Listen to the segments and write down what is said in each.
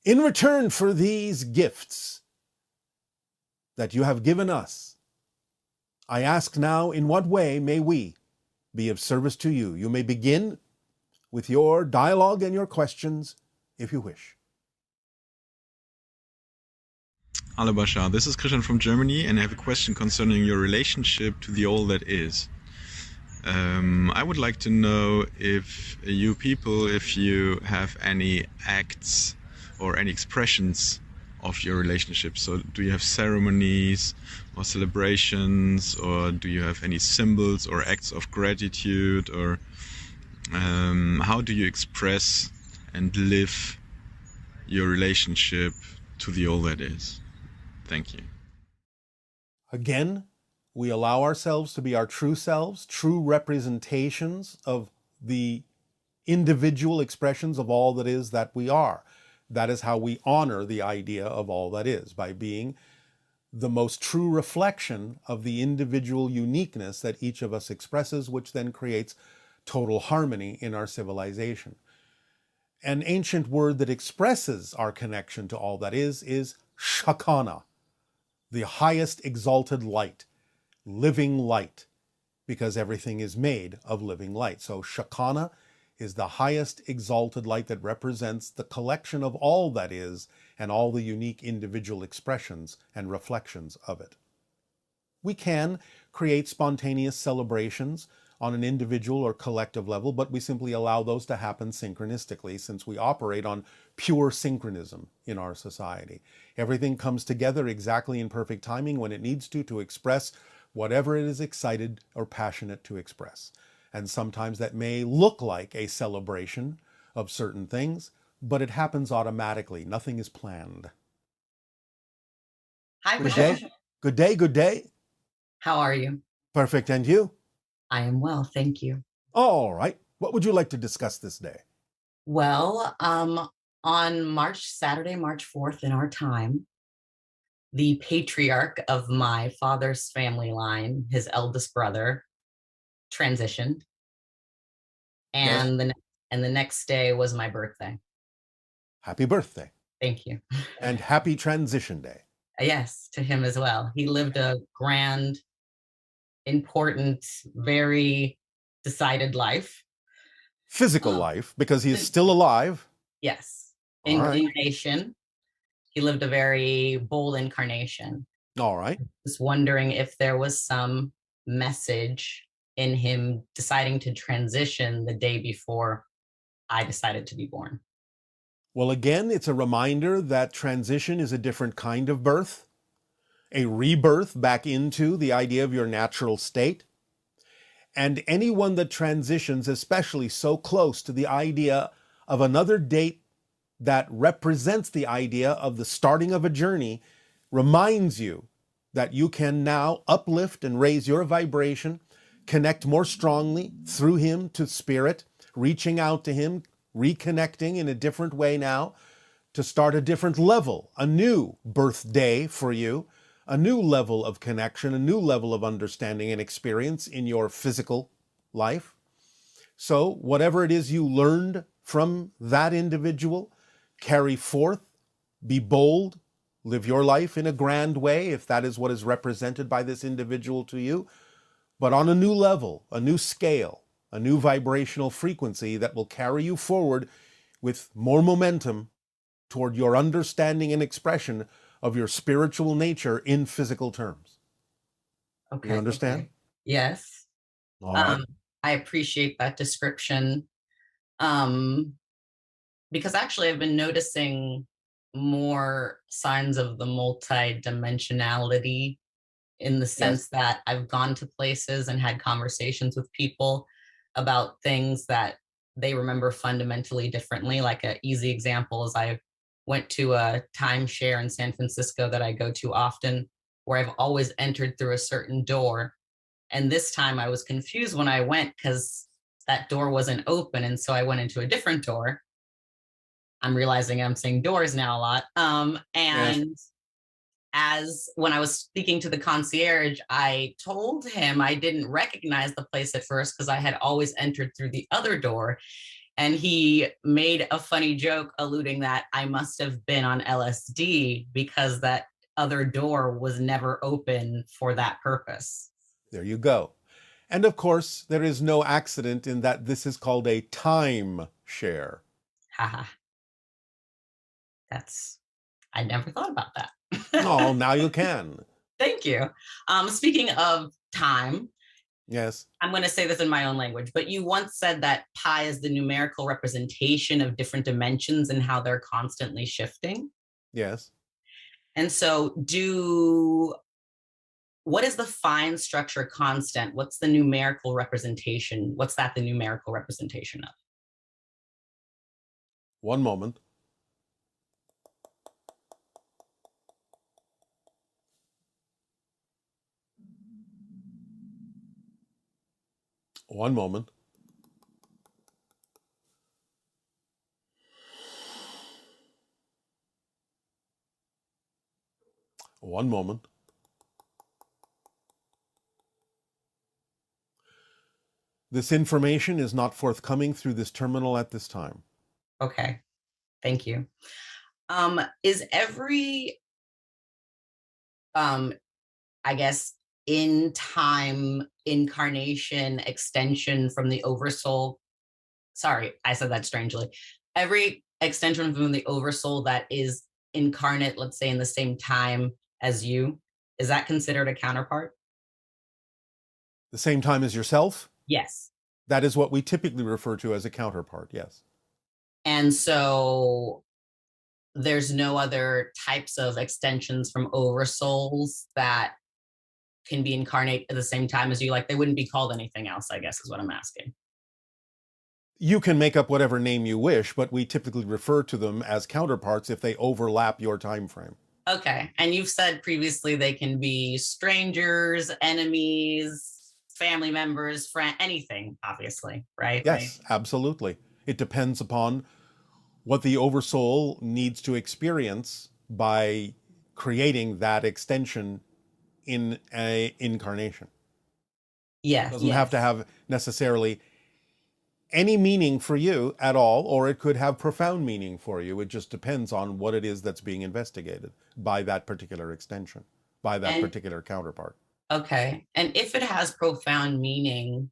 In return for these gifts that you have given us, I ask now, in what way may we be of service to you? You may begin with your dialogue and your questions if you wish. Hello, Bashar. This is Christian from Germany, and I have a question concerning your relationship to the all that is. I would like to know if you have any acts or any expressions of your relationship. So do you have ceremonies or celebrations, or do you have any symbols or acts of gratitude, or how do you express and live your relationship to the all that is? Thank you. Again, we allow ourselves to be our true selves, true representations of the individual expressions of all that is that we are. That is how we honor the idea of all that is, by being the most true reflection of the individual uniqueness that each of us expresses, which then creates total harmony in our civilization. An ancient word that expresses our connection to all that is Shakana, the highest exalted light, living light, because everything is made of living light. So Shakana is the highest exalted light that represents the collection of all that is and all the unique individual expressions and reflections of it. We can create spontaneous celebrations on an individual or collective level, but we simply allow those to happen synchronistically, since we operate on pure synchronism in our society. Everything comes together exactly in perfect timing when it needs to express whatever it is excited or passionate to express. And sometimes that may look like a celebration of certain things, but it happens automatically. Nothing is planned. Hi, Good Bashar. day. Good day. Good day. How are you? Perfect. And you? I am well, thank you. All right. What would you like to discuss this day? Well, on Saturday, March 4th in our time, the patriarch of my father's family line, his eldest brother, transitioned. And the next day was my birthday. Happy birthday. Thank you. And happy transition day. Yes, to him as well. He lived a grand, important, very decided life. Physical life, because he is still alive. Yes. All right. Incarnation. He lived a very bold incarnation. All right. Just wondering if there was some message in him deciding to transition the day before I decided to be born. Well, again, it's a reminder that transition is a different kind of birth, a rebirth back into the idea of your natural state. And anyone that transitions, especially so close to the idea of another date that represents the idea of the starting of a journey, reminds you that you can now uplift and raise your vibration, connect more strongly through him to spirit, reaching out to him, reconnecting in a different way now to start a different level, a new birthday for you, a new level of connection, a new level of understanding and experience in your physical life. So whatever it is you learned from that individual, carry forth, be bold, live your life in a grand way, if that is what is represented by this individual to you, but on a new level, a new scale, a new vibrational frequency that will carry you forward with more momentum toward your understanding and expression of your spiritual nature in physical terms. Okay. You understand? Okay. Yes. All right. I appreciate that description. Because actually I've been noticing more signs of the multi-dimensionality, in the sense that I've gone to places and had conversations with people about things that they remember fundamentally differently. Like an easy example is I went to a timeshare in San Francisco that I go to often, where I've always entered through a certain door. And this time I was confused when I went because that door wasn't open. And so I went into a different door. I'm realizing I'm saying doors now a lot. As when I was speaking to the concierge, I told him I didn't recognize the place at first because I had always entered through the other door. And he made a funny joke alluding that I must have been on LSD because that other door was never open for that purpose. There you go. And of course, there is no accident in that this is called a time share. Haha. I never thought about that. Oh, now you can. Thank you. Speaking of time, Yes. I'm going to say this in my own language, but you once said that pi is the numerical representation of different dimensions and how they're constantly shifting. Yes. And so what is the fine structure constant? What's the numerical representation? What's that the numerical representation of? One moment. One moment. One moment. This information is not forthcoming through this terminal at this time. Okay, thank you. Is every, I guess, in time incarnation extension from the oversoul? Sorry, I said that strangely. Every extension from the oversoul that is incarnate, let's say in the same time as you, is that considered a counterpart? The same time as yourself? Yes. That is what we typically refer to as a counterpart, yes. And so there's no other types of extensions from oversouls that can be incarnate at the same time as you, like they wouldn't be called anything else, I guess is what I'm asking. You can make up whatever name you wish, but we typically refer to them as counterparts if they overlap your time frame. Okay. And you've said previously they can be strangers, enemies, family members, friend, anything, obviously, right? Yes, absolutely. It depends upon what the oversoul needs to experience by creating that extension in an incarnation. Yeah. It doesn't have to have necessarily any meaning for you at all, or it could have profound meaning for you. It just depends on what it is that's being investigated by that particular extension, by that particular counterpart. Okay. And if it has profound meaning,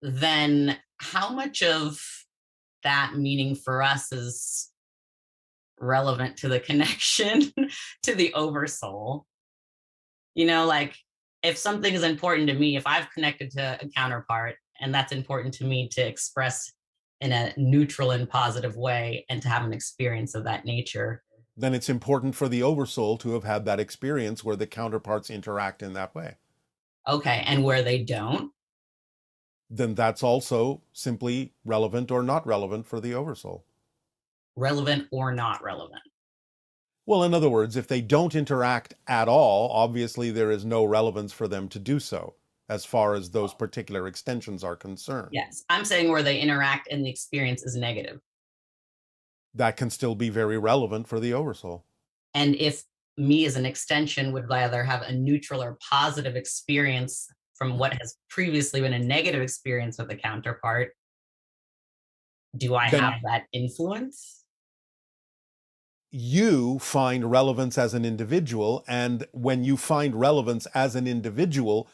then how much of that meaning for us is relevant to the connection to the oversoul? You know, like if something is important to me, if I've connected to a counterpart and that's important to me to express in a neutral and positive way and to have an experience of that nature, then it's important for the oversoul to have had that experience where the counterparts interact in that way. Okay. And where they don't? Then that's also simply relevant or not relevant for the oversoul. Relevant or not relevant? Well, in other words, if they don't interact at all, obviously there is no relevance for them to do so as far as those particular extensions are concerned. Yes. I'm saying where they interact and the experience is negative. That can still be very relevant for the oversoul. And if me as an extension would rather have a neutral or positive experience from what has previously been a negative experience with the counterpart, do I have that influence? You find relevance as an individual, and when you find relevance as an individual,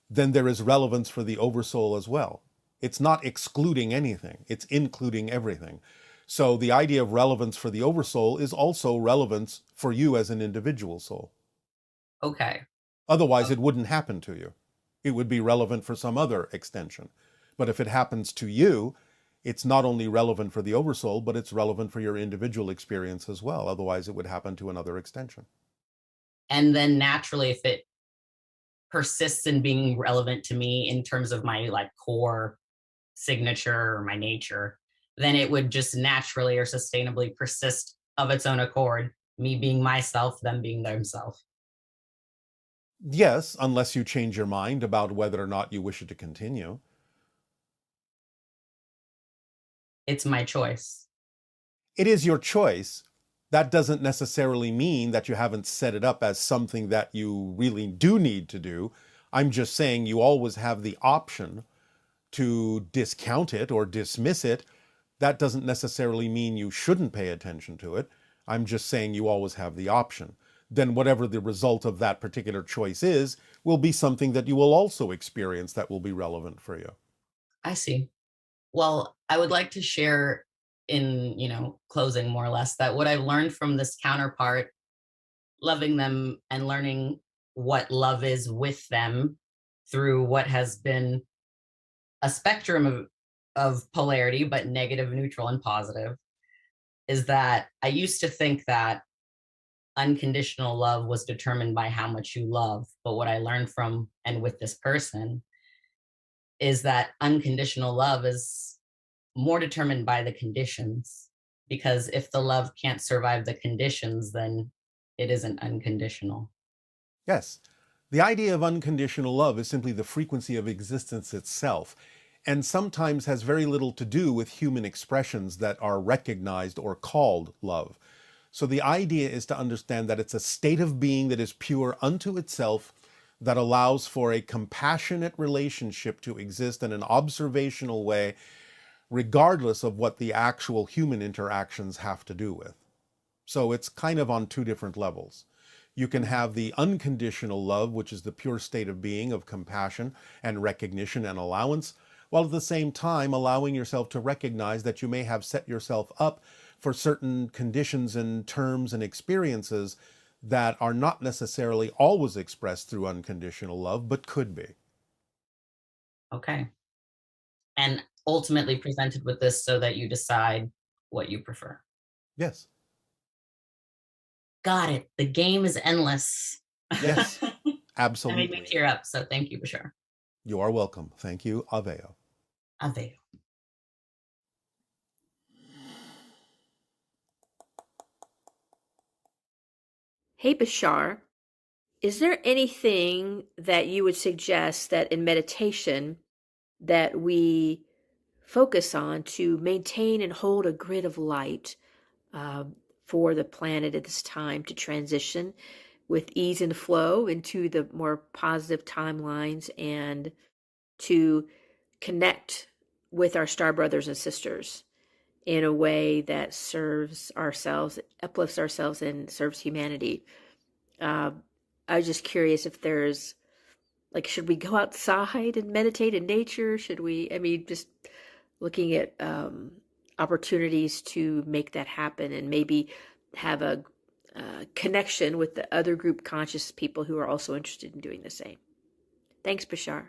then there is relevance for the oversoul as well. It's not excluding anything, it's including everything. So the idea of relevance for the oversoul is also relevance for you as an individual soul. Okay. Otherwise, it wouldn't happen to you. It would be relevant for some other extension. But if it happens to you, it's not only relevant for the oversoul, but it's relevant for your individual experience as well. Otherwise, it would happen to another extension. And then naturally, if it persists in being relevant to me in terms of my like core signature or my nature, then it would just naturally or sustainably persist of its own accord, me being myself, them being themselves. Yes, unless you change your mind about whether or not you wish it to continue. It's my choice. It is your choice. That doesn't necessarily mean that you haven't set it up as something that you really do need to do. I'm just saying you always have the option to discount it or dismiss it, that doesn't necessarily mean you shouldn't pay attention to it. I'm just saying you always have the option. Then whatever the result of that particular choice is, will be something that you will also experience that will be relevant for you. I see. Well, I would like to share in, closing more or less that what I've learned from this counterpart, loving them and learning what love is with them through what has been a spectrum of polarity, but negative, neutral, and positive, is that I used to think that unconditional love was determined by how much you love. But what I learned from and with this person is that unconditional love is more determined by the conditions. Because if the love can't survive the conditions, then it isn't unconditional. Yes. The idea of unconditional love is simply the frequency of existence itself, and sometimes has very little to do with human expressions that are recognized or called love. So the idea is to understand that it's a state of being that is pure unto itself, that allows for a compassionate relationship to exist in an observational way, regardless of what the actual human interactions have to do with. So it's kind of on two different levels. You can have the unconditional love, which is the pure state of being of compassion and recognition and allowance, while at the same time allowing yourself to recognize that you may have set yourself up for certain conditions and terms and experiences that are not necessarily always expressed through unconditional love, but could be. Okay. And ultimately presented with this so that you decide what you prefer. Yes. Got it. The game is endless. Yes, That absolutely. made me tear up. So thank you, Bashar. You are welcome. Thank you. Aveo. Ave. Hey, Bashar, is there anything that you would suggest that in meditation that we focus on to maintain and hold a grid of light for the planet at this time to transition with ease and flow into the more positive timelines and to connect with our star brothers and sisters in a way that serves ourselves, uplifts ourselves, and serves humanity? I was just curious if there's, like, should we go outside and meditate in nature? Should we, just looking at opportunities to make that happen and maybe have a connection with the other group conscious people who are also interested in doing the same. Thanks, Bashar.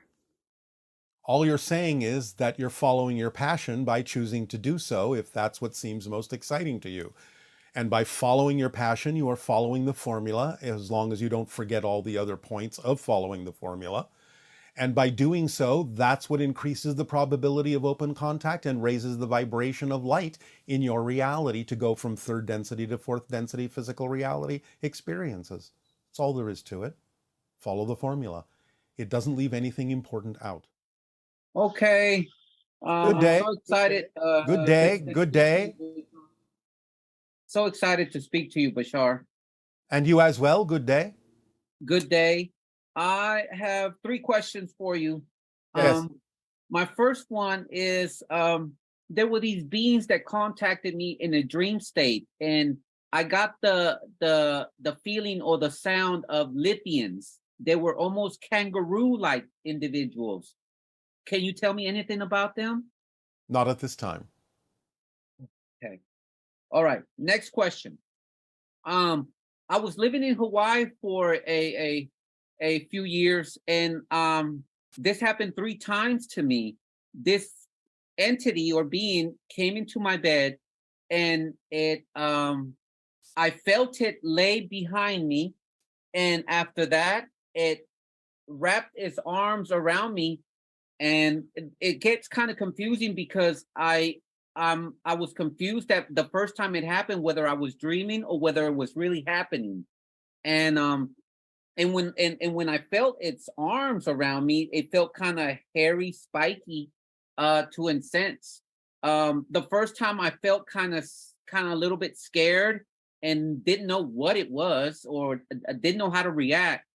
All you're saying is that you're following your passion by choosing to do so if that's what seems most exciting to you. And by following your passion, you are following the formula, as long as you don't forget all the other points of following the formula. And by doing so, that's what increases the probability of open contact and raises the vibration of light in your reality to go from third density to fourth density physical reality experiences. That's all there is to it. Follow the formula. It doesn't leave anything important out. Okay. Good day. I'm so excited. Good day. Good day. So excited to speak to you, Bashar. And you as well. Good day. Good day. I have 3 questions for you. Yes. My first one is there were these beings that contacted me in a dream state, and I got the feeling or the sound of Lithians. They were almost kangaroo-like individuals. Can you tell me anything about them? Not at this time. Okay. All right. Next question. I was living in Hawaii for a few years, and this happened 3 times to me. This entity or being came into my bed, and it I felt it lay behind me, and after that, it wrapped its arms around me, and it gets kind of confusing because I was confused that the first time it happened, whether I was dreaming or whether it was really happening. And when I felt its arms around me, it felt kind of hairy, spiky, to a sense. The first time I felt kind of a little bit scared and didn't know what it was or didn't know how to react.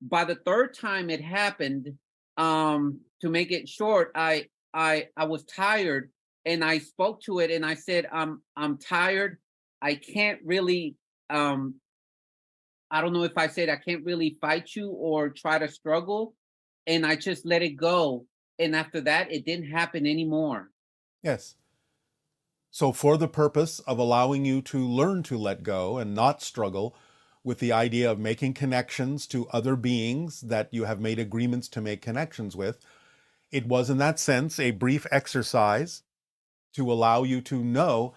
By the third time it happened, to make it short, I I was tired, and I spoke to it, and I said, I'm tired. I can't really I don't know if I said I can't really fight you or try to struggle, and I just let it go. And after that, it didn't happen anymore. Yes. So, for the purpose of allowing you to learn to let go and not struggle with the idea of making connections to other beings that you have made agreements to make connections with, it was in that sense a brief exercise to allow you to know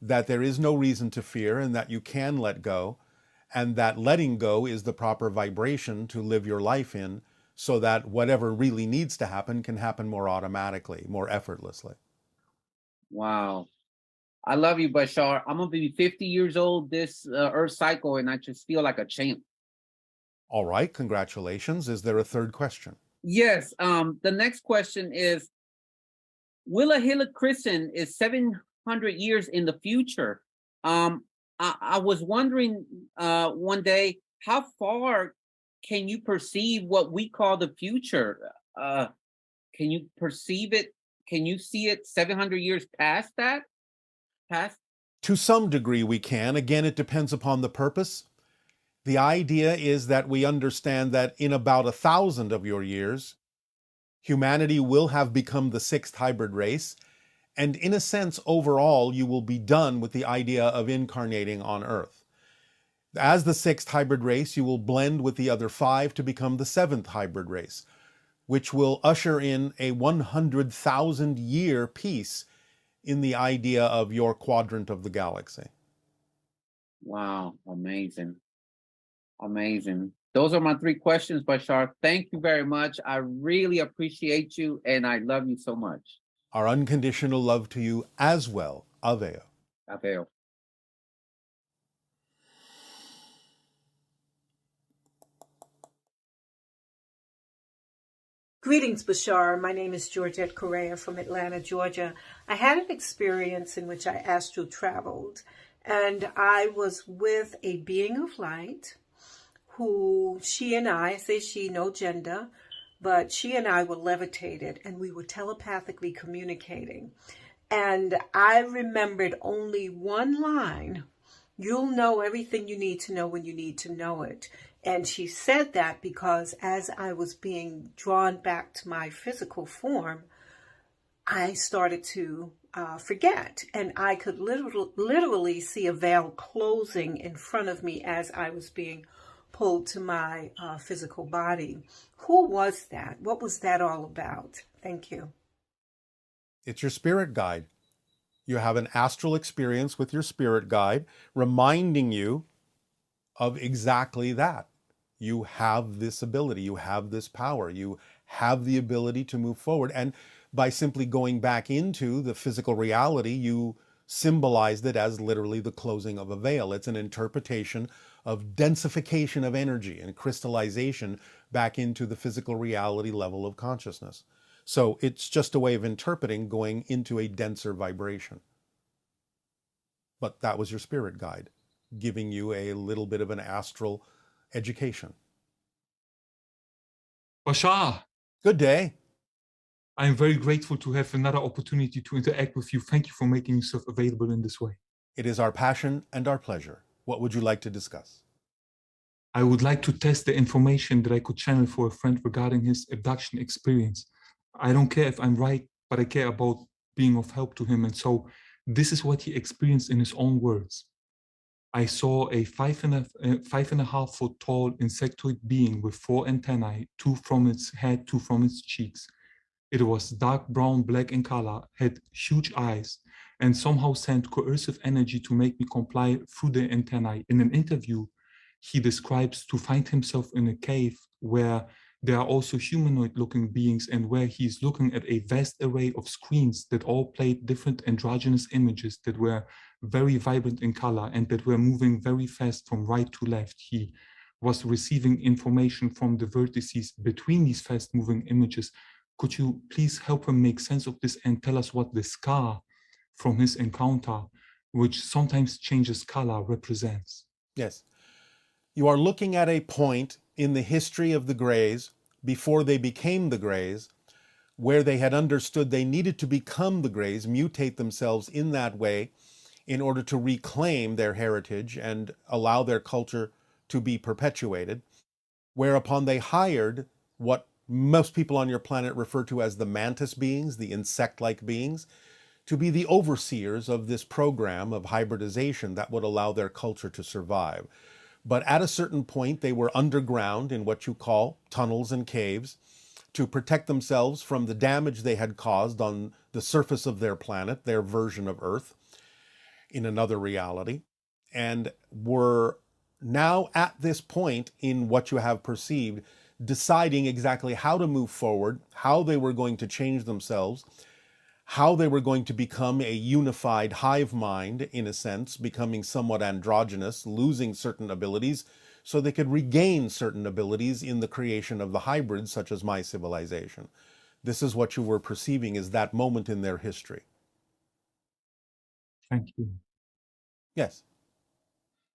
that there is no reason to fear and that you can let go, and that letting go is the proper vibration to live your life in, so that whatever really needs to happen can happen more automatically, more effortlessly. Wow. I love you, Bashar. I'm gonna be 50 years old this Earth cycle, and I just feel like a champ. All right, congratulations. Is there a third question? Yes. The next question is: Willa Hilla Christen is 700 years in the future. I was wondering one day, how far can you perceive what we call the future? Can you perceive it? Can you see it 700 years past that? Past? To some degree, we can. Again, it depends upon the purpose. The idea is that we understand that in about 1,000 of your years, humanity will have become the sixth hybrid race. And in a sense, overall, you will be done with the idea of incarnating on Earth. As the sixth hybrid race, you will blend with the other five to become the seventh hybrid race, which will usher in a 100,000 year piece in the idea of your quadrant of the galaxy. Wow, amazing. Amazing. Those are my three questions, Bashar. Thank you very much. I really appreciate you, and I love you so much. Our unconditional love to you as well, Aveo. Aveo. Greetings, Bashar. My name is Georgette Correa from Atlanta, Georgia. I had an experience in which I astral traveled, and I was with a being of light who she and I say she, no gender, but she and I were levitated, and we were telepathically communicating. And I remembered only one line: "You'll know everything you need to know when you need to know it." And she said that because as I was being drawn back to my physical form, I started to forget. And I could literally see a veil closing in front of me as I was being pulled to my physical body. Who was that? What was that all about? Thank you. It's your spirit guide. You have an astral experience with your spirit guide, reminding you of exactly that. You have this ability, you have this power, you have the ability to move forward. And by simply going back into the physical reality, you symbolized it as literally the closing of a veil. It's an interpretation of densification of energy and crystallization back into the physical reality level of consciousness. So it's just a way of interpreting going into a denser vibration. But that was your spirit guide, giving you a little bit of an astral education. Bashar, Good day. I am very grateful to have another opportunity to interact with you. Thank you for making yourself available in this way. It is our passion and our pleasure. What would you like to discuss? I would like to test the information that I could channel for a friend regarding his abduction experience. I don't care if I'm right, but I care about being of help to him. And so this is what he experienced in his own words. I saw a 5.5 foot tall insectoid being with 4 antennae, 2 from its head, 2 from its cheeks. It was dark brown, black in color, had huge eyes, and somehow sent coercive energy to make me comply through the antennae. In an interview, he describes to find himself in a cave where there are also humanoid-looking beings and where he's looking at a vast array of screens that all played different androgynous images that were very vibrant in color and that were moving very fast from right to left. He was receiving information from the vertices between these fast-moving images. Could you please help him make sense of this and tell us what the scar from his encounter, which sometimes changes color, represents? Yes. You are looking at a point in the history of the Greys, before they became the Greys, where they had understood they needed to become the Greys, mutate themselves in that way in order to reclaim their heritage and allow their culture to be perpetuated, whereupon they hired what most people on your planet refer to as the mantis beings, the insect-like beings, to be the overseers of this program of hybridization that would allow their culture to survive. But at a certain point, they were underground in what you call tunnels and caves to protect themselves from the damage they had caused on the surface of their planet, their version of Earth, in another reality, and were now at this point in what you have perceived, deciding exactly how to move forward, how they were going to change themselves, how they were going to become a unified hive mind, in a sense, becoming somewhat androgynous, losing certain abilities, so they could regain certain abilities in the creation of the hybrids, such as my civilization. This is what you were perceiving as that moment in their history. Thank you. Yes.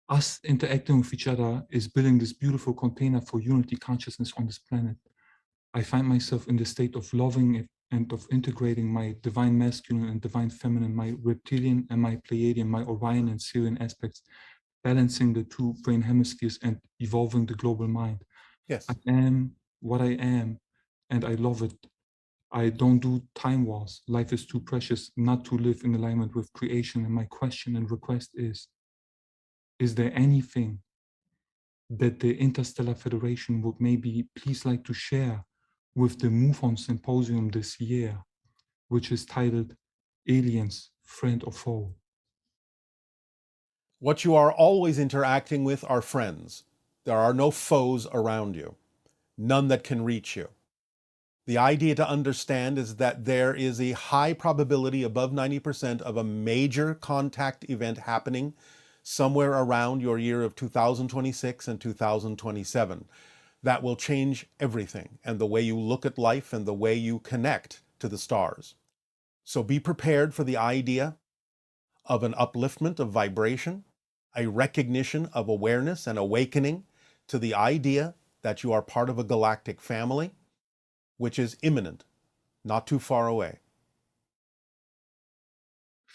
Us interacting with each other is building this beautiful container for unity consciousness on this planet. I find myself in the state of loving it and of integrating my divine masculine and divine feminine, my reptilian and my Pleiadian, my Orion and Sirian aspects, balancing the two brain hemispheres and evolving the global mind. Yes. I am what I am, and I love it. I don't do time wars. Life is too precious not to live in alignment with creation. And my question and request is there anything that the Interstellar Federation would maybe please like to share with the Move On Symposium this year, which is titled Aliens, Friend or Foe? What you are always interacting with are friends. There are no foes around you, none that can reach you. The idea to understand is that there is a high probability, above 90%, of a major contact event happening somewhere around your year of 2026 and 2027 that will change everything and the way you look at life and the way you connect to the stars. So be prepared for the idea of an upliftment of vibration, a recognition of awareness and awakening to the idea that you are part of a galactic family, which is imminent, not too far away.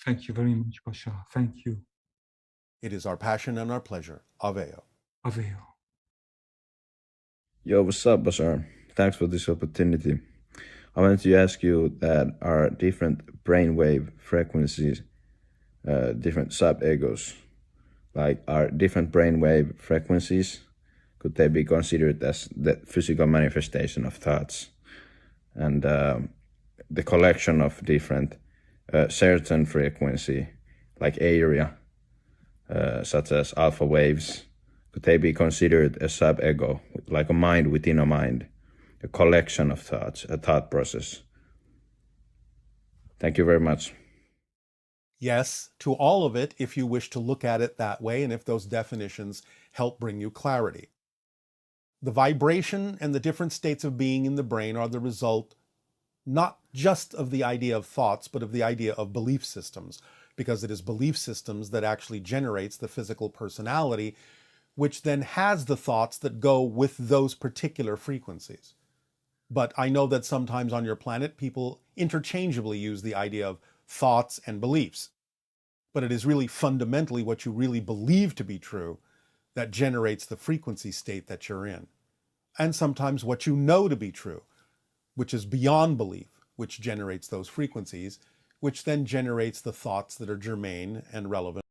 Thank you very much, Bashar. Thank you. It is our passion and our pleasure. Aveo. Aveo. Yo, what's up, Bashar? Thanks for this opportunity. I wanted to ask you that are different brainwave frequencies, different sub-egos, like are different brainwave frequencies, could they be considered as the physical manifestation of thoughts? And the collection of different certain frequency, like area, such as alpha waves, could they be considered a sub-ego, like a mind within a mind, a collection of thoughts, a thought process? Thank you very much. Yes, to all of it, if you wish to look at it that way, and if those definitions help bring you clarity. The vibration and the different states of being in the brain are the result not just of the idea of thoughts, but of the idea of belief systems, because it is belief systems that actually generates the physical personality, which then has the thoughts that go with those particular frequencies. But I know that sometimes on your planet, people interchangeably use the idea of thoughts and beliefs. But it is really fundamentally what you really believe to be true that generates the frequency state that you're in. And sometimes what you know to be true, which is beyond belief, which generates those frequencies, which then generates the thoughts that are germane and relevant